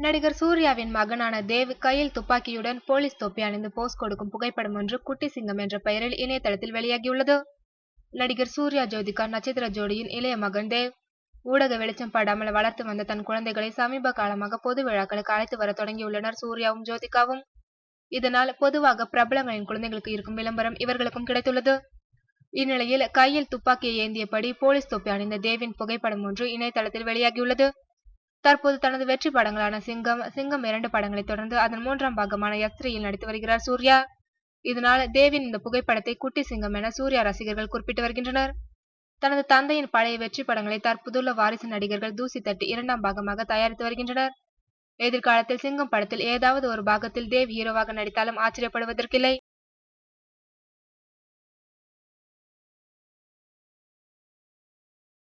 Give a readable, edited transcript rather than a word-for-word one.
நடிகர் சூர்யாவின் மகனான தேவ் கையில் துப்பாக்கியுடன் போலீஸ் தொப்பி அணிந்து போஸ் கொடுக்கும் புகைப்படம் ஒன்று குட்டி சிங்கம் என்ற பெயரில் இணையதளத்தில் வெளியாகியுள்ளது. நடிகர் சூர்யா ஜோதிகா நட்சத்திர ஜோடியின் இளைய மகன் தேவ் ஊடக வெளிச்சம் படாமல் வளர்த்து வந்த தன் குழந்தைகளை சமீப காலமாக பொது விழாக்களுக்கு அழைத்து வர தொடங்கியுள்ளனர் சூர்யாவும் ஜோதிகாவும். இதனால் பொதுவாக பிரபலங்களின் குழந்தைகளுக்கு இருக்கும் விளம்பரம் இவர்களுக்கும் கிடைத்துள்ளது. இந்நிலையில் கையில் துப்பாக்கியை ஏந்தியபடி போலீஸ் தொப்பி அணிந்த தேவின் புகைப்படம் ஒன்று இணையதளத்தில் வெளியாகியுள்ளது. தற்போது தனது வெற்றி படங்களான சிங்கம் 2 படங்களை தொடர்ந்து அதன் 3ஆம் பாகமான S3யில் நடித்து வருகிறார் சூர்யா. இதனால் தேவின் இந்த புகைப்படத்தை குட்டி சிங்கம் என சூர்யா ரசிகர்கள் குறிப்பிட்டு வருகின்றனர். தனது தந்தையின் பழைய வெற்றி படங்களை தற்போதுள்ள வாரிசு நடிகர்கள் தூசி தட்டி 2ஆம் பாகமாக தயாரித்து வருகின்றனர். எதிர்காலத்தில் சிங்கம் படத்தில் ஏதாவது ஒரு பாகத்தில் தேவ் ஹீரோவாக நடித்தாலும் ஆச்சரியப்படுவதற்கில்லை.